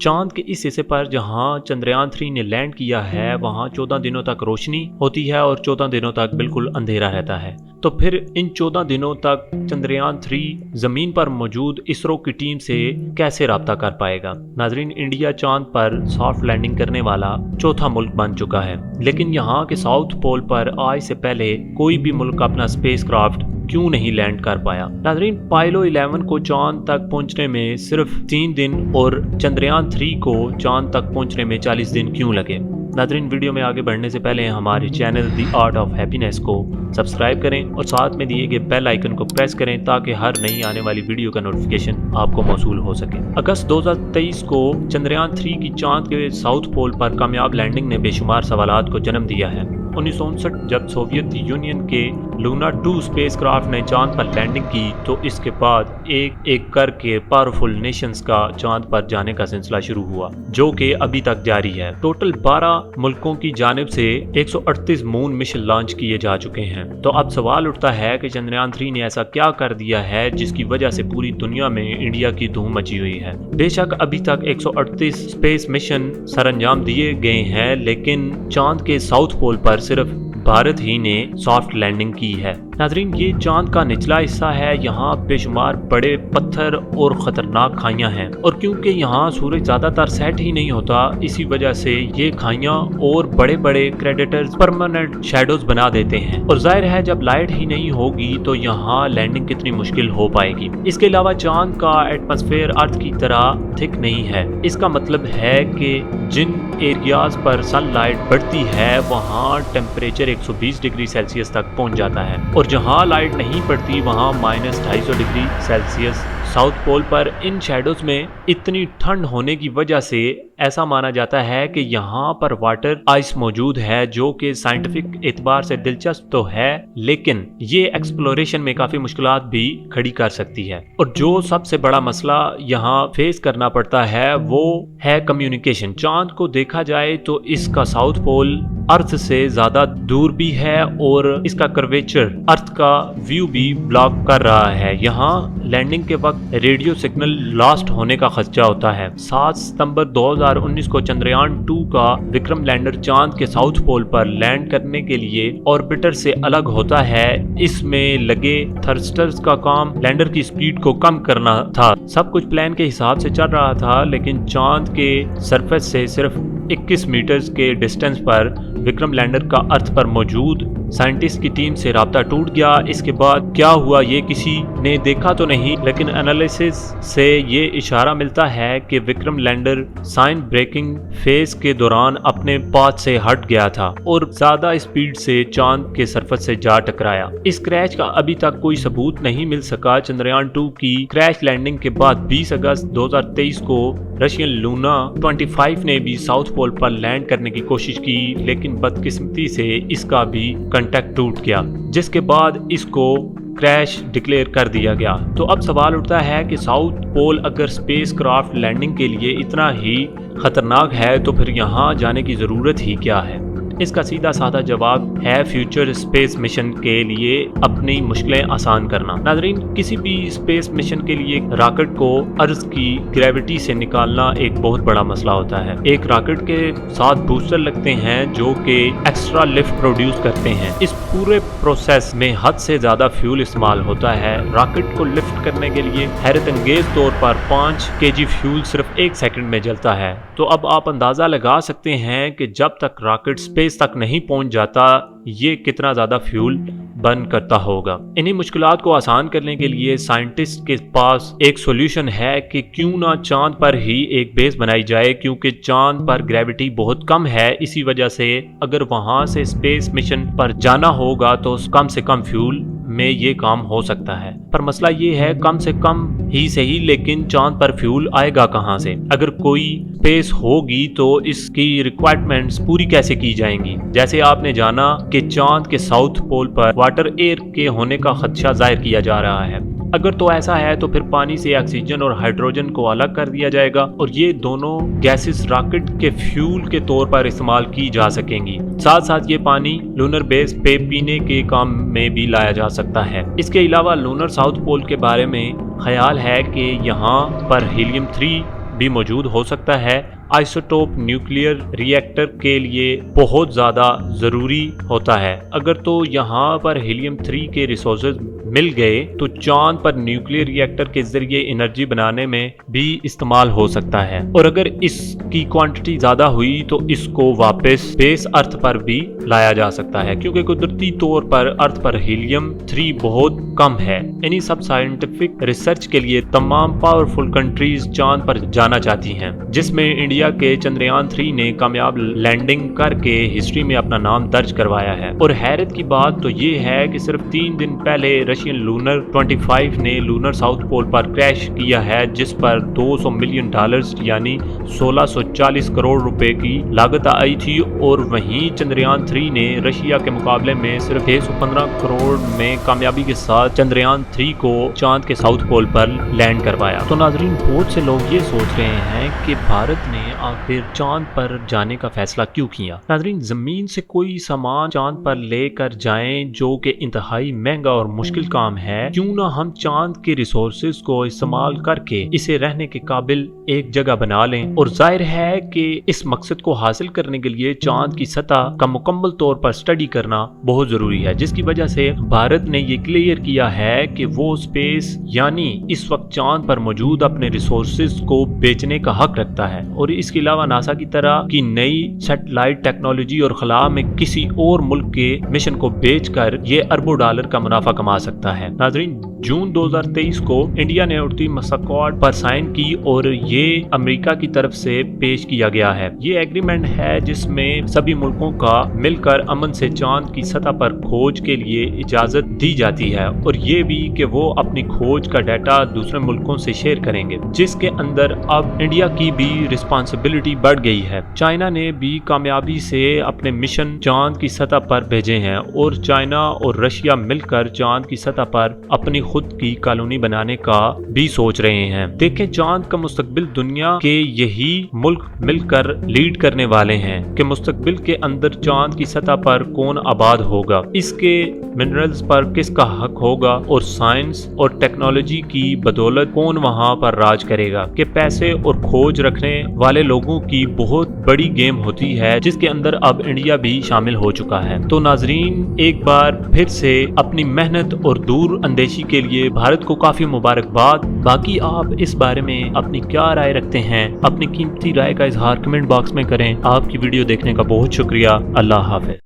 चांद के इस हिस्से पर जहां चंद्रयान 3 ने लैंड किया है वहां 14 दिनों तक रोशनी होती है और 14 दिनों तक बिल्कुल अंधेरा रहता है। तो फिर इन 14 दिनों तक चंद्रयान 3 जमीन पर मौजूद इसरो की टीम से कैसे राब्ता कर पाएगा। नाजरीन, इंडिया चांद पर सॉफ्ट लैंडिंग करने वाला चौथा मुल्क बन चुका है, लेकिन यहाँ के साउथ पोल पर आज से पहले कोई भी मुल्क अपना स्पेसक्राफ्ट क्यों नहीं लैंड कर पाया। नाजरीन, पाइलो 11 को चांद तक पहुंचने में सिर्फ 3 दिन और चंद्रयान 3 को चांद तक पहुंचने में 40 दिन क्यों लगे। नाजरीन, वीडियो में आगे बढ़ने से पहले हमारे channel the art of happiness को सब्सक्राइब करें और साथ में दिए गए बेल आइकन को प्रेस करें ताकि हर नई आने वाली वीडियो का नोटिफिकेशन आपको मौसूल हो सके। अगस्त 2023 को चंद्रयान 3 की चांद के साउथ पोल पर कामयाब लैंडिंग ने बेशुमार सवालात को जन्म दिया है। 1959 जब सोवियत यूनियन के लूना 2 स्पेसक्राफ्ट ने चांद पर लैंडिंग की तो इसके बाद एक एक करके पावरफुल नेशंस का चांद पर जाने का सिलसिला शुरू हुआ, जो कि अभी तक जारी है। टोटल 12 मुल्कों की जानिब से 138 मून मिशन लॉन्च किए जा चुके हैं। तो अब सवाल उठता है कि चंद्रयान 3 ने ऐसा क्या कर दिया है जिसकी वजह से पूरी दुनिया में इंडिया की धूम मची हुई है। बेशक अभी तक 138 स्पेस मिशन सरअंजाम दिए गए हैं, लेकिन चांद के साउथ पोल पर सिर्फ भारत ही ने सॉफ्ट लैंडिंग की है। नाजरीन, ये चांद का निचला हिस्सा है। यहाँ बेशुमार बड़े पत्थर और खतरनाक खाइयां हैं और क्योंकि यहाँ सूरज ज्यादातर सेट ही नहीं होता, इसी वजह से ये खाइयां और बड़े बड़े क्रेडेटर्स परमानेंट शैडोज बना देते हैं। और जाहिर है जब लाइट ही नहीं होगी तो यहाँ लैंडिंग कितनी मुश्किल हो पाएगी। इसके अलावा चांद का एटमॉस्फेयर अर्थ की तरह थिक नहीं है। इसका मतलब है कि जिन एरियाज पर सनलाइट बढ़ती है वहाँ टेम्परेचर 120 डिग्री सेल्सियस तक पहुँच जाता है और जहां लाइट नहीं पड़ती वहां -250 डिग्री सेल्सियस। साउथ पोल पर इन शैडोज में इतनी ठंड होने की वजह से ऐसा माना जाता है कि यहाँ पर वाटर आइस मौजूद है, जो कि साइंटिफिक एतबार से दिलचस्प तो है, लेकिन ये एक्सप्लोरेशन में काफी मुश्किलात भी खड़ी कर सकती है। और जो सबसे बड़ा मसला यहाँ फेस करना पड़ता है वो है कम्युनिकेशन। चांद को देखा जाए तो इसका साउथ पोल अर्थ से ज्यादा दूर भी है और इसका कर्वेचर अर्थ का व्यू भी ब्लॉक कर रहा है। यहाँ लैंडिंग के वक्त रेडियो सिग्नल लॉस्ट होने का खदशा होता है। 7 सितंबर 2019 को चंद्रयान 2 का विक्रम लैंडर चांद के साउथ पोल पर लैंड करने के लिए ऑर्बिटर से अलग होता है। इसमें लगे थर्स्टर्स का काम लैंडर की स्पीड को कम करना था। सब कुछ प्लान के हिसाब से चल रहा था, लेकिन चांद के सरफेस से सिर्फ 21 मीटर्स के डिस्टेंस पर विक्रम लैंडर का अर्थ पर मौजूद साइंटिस्ट की टीम से राब्ता टूट गया। इसके बाद क्या हुआ ये किसी ने देखा तो नहीं, लेकिन एनालिसिस से ये इशारा मिलता है कि विक्रम लैंडर साइन ब्रेकिंग फेज के दौरान अपने पाथ से हट गया था और ज्यादा स्पीड से चांद के सरफेस से जा टकराया। इस क्रैश का अभी तक कोई सबूत नहीं मिल सका। चंद्रयान 2 की क्रैश लैंडिंग के बाद 20 अगस्त 2023 को रशियन लूना 25 ने भी साउथ पोल पर लैंड करने की कोशिश की, लेकिन बदकिस्मती से इसका भी कांटेक्ट टूट गया, जिसके बाद इसको क्रैश डिक्लेयर कर दिया गया। तो अब सवाल उठता है कि साउथ पोल अगर स्पेसक्राफ्ट लैंडिंग के लिए इतना ही खतरनाक है तो फिर यहाँ जाने की ज़रूरत ही क्या है। इसका सीधा साधा जवाब है फ्यूचर स्पेस मिशन के लिए अपनी मुश्किलें आसान करना। नाजरीन, किसी भी स्पेस मिशन के लिए रॉकेट को अर्थ की ग्रेविटी से निकालना एक बहुत बड़ा मसला होता है। एक रॉकेट के साथ बूस्टर लगते हैं जो कि एक्स्ट्रा लिफ्ट प्रोड्यूस करते हैं। इस पूरे प्रोसेस में हद से ज्यादा फ्यूल इस्तेमाल होता है। रॉकेट को लिफ्ट करने के लिए हैरत अंगेज तौर पर 5 kg फ्यूल सिर्फ 1 सेकंड में जलता है। तो अब आप अंदाजा लगा सकते हैं कि जब तक रॉकेट स्पेस तक नहीं पहुंच जाता ये कितना ज्यादा फ्यूल बर्न करता होगा। इन्हीं मुश्किलात को आसान करने के लिए साइंटिस्ट के पास एक सॉल्यूशन है कि क्यों ना चांद पर ही एक बेस बनाई जाए, क्योंकि चांद पर ग्रेविटी बहुत कम है। इसी वजह से अगर वहां से स्पेस मिशन पर जाना होगा तो कम से कम फ्यूल में ये काम हो सकता है। पर मसला ये है कम से कम ही सही, लेकिन चांद पर फ्यूल आएगा कहां से? अगर कोई स्पेस होगी तो इसकी रिक्वायरमेंट्स पूरी कैसे की जाएंगी? जैसे आपने जाना कि चांद के साउथ पोल पर वाटर एयर के होने का खदशा जाहिर किया जा रहा है। अगर तो ऐसा है तो फिर पानी से ऑक्सीजन और हाइड्रोजन को अलग कर दिया जाएगा और ये दोनों गैसेस रॉकेट के फ्यूल के तौर पर इस्तेमाल की जा सकेंगी। साथ साथ ये पानी लूनर बेस पे पीने के काम में भी लाया जा सकता है। इसके अलावा लूनर साउथ पोल के बारे में ख्याल है कि यहाँ पर हीलियम 3 بھی موجود ہو سکتا ہے۔ آئسوٹوپ نیوکلیئر ریئیکٹر کے لیے بہت زیادہ ضروری ہوتا ہے۔ اگر تو یہاں پر ہیلیم 3 کے ریسورسز مل گئے تو چاند پر نیوکلیئر ریئیکٹر کے ذریعے انرجی بنانے میں بھی استعمال ہو سکتا ہے، اور اگر اس کی کوانٹٹی زیادہ ہوئی تو اس کو واپس بیس ارتھ پر بھی لایا جا سکتا ہے، کیونکہ قدرتی طور پر ارتھ پر ہیلیم 3 بہت کم ہے۔ انہی سب سائنٹیفک ریسرچ کے لیے تمام پاورفل کنٹریز چاند پر جانا چاہتی ہیں، جس میں انڈیا کے چندریان 3 نے کامیاب لینڈنگ کر کے ہسٹری میں اپنا نام درج کروایا ہے۔ اور حیرت کی بات تو یہ ہے کہ صرف 3 دن پہلے رشین لونر 25 نے لونر ساؤتھ پول پر کریش کیا ہے، جس پر $200 ملین یعنی 1640 کروڑ روپے کی لاگت آئی تھی، اور وہیں چندریان 3 نے رشیا کے مقابلے میں صرف 615 کروڑ میں کامیابی کے ساتھ چندریان 3 کو چاند کے ساؤتھ پول پر لینڈ کروایا۔ تو ناظرین، بہت سے لوگ یہ سوچ رہے ہیں کہ بھارت نے آخر چاند پر جانے کا فیصلہ کیوں کیا؟ ناظرین، زمین سے کوئی سامان چاند پر لے کر جائیں جو کہ انتہائی مہنگا اور مشکل کام ہے، کیوں نہ ہم چاند کے ریسورسز کو استعمال کر کے اسے رہنے کے قابل ایک جگہ بنا لیں؟ اور ظاہر ہے کہ اس مقصد کو حاصل کرنے کے لیے چاند کی سطح کا مکمل طور پر اسٹڈی کرنا بہت ضروری ہے، جس کی وجہ سے بھارت نے یہ کلیئر کیا ہے کہ وہ اسپیس یعنی اس وقت چاند پر موجود اپنے ریسورسز کو بیچنے کا حق رکھتا ہے، اور اس کے علاوہ ناسا کی طرح کی نئی سیٹلائٹ ٹیکنالوجی اور خلا میں کسی اور ملک کے مشن کو بیچ کر یہ اربوں ڈالر کا منافع کما سکتا ہے۔ ناظرین، جون 2023 کو انڈیا نے اڑتی مساکوٹ پر سائن کی اور یہ امریکہ کی طرف سے پیش کیا گیا ہے۔ یہ ایگریمنٹ ہے جس میں سبھی ملکوں کا مل کر امن سے چاند کی سطح پر کھوج کے لیے اجازت دی جاتی ہے، اور یہ بھی کہ وہ اپنی کھوج کا ڈیٹا دوسرے ملکوں سے شیئر کریں گے، جس کے اندر اب انڈیا کی بھی رسپانسبلٹی بڑھ گئی ہے۔ چائنا نے بھی کامیابی سے اپنے مشن چاند کی سطح پر بھیجے ہیں، اور چائنا اور رشیا مل کر چاند کی سطح پر اپنی خود کی کالونی بنانے کا بھی سوچ رہے ہیں۔ دیکھیں، چاند کا مستقبل دنیا کے یہی ملک مل کر لیڈ کرنے والے ہیں کہ مستقبل کے اندر چاند کی سطح پر کون آباد ہوگا، اس کے منرلز پر کس کا حق ہوگا، اور سائنس اور ٹیکنالوجی کی بدولت کون وہاں پر راج کرے گا، کہ پیسے اور کھوج رکھنے والے لوگوں کی بہت بڑی گیم ہوتی ہے، جس کے اندر اب انڈیا بھی شامل ہو چکا ہے۔ تو ناظرین، ایک بار پھر سے اپنی محنت اور دور اندیشی کے لیے بھارت کو کافی مبارکباد۔ باقی آپ اس بارے میں اپنی کیا رائے رکھتے ہیں؟ اپنی قیمتی رائے کا اظہار کمنٹ باکس میں کریں۔ آپ کی ویڈیو دیکھنے کا بہت شکریہ۔ اللہ حافظ۔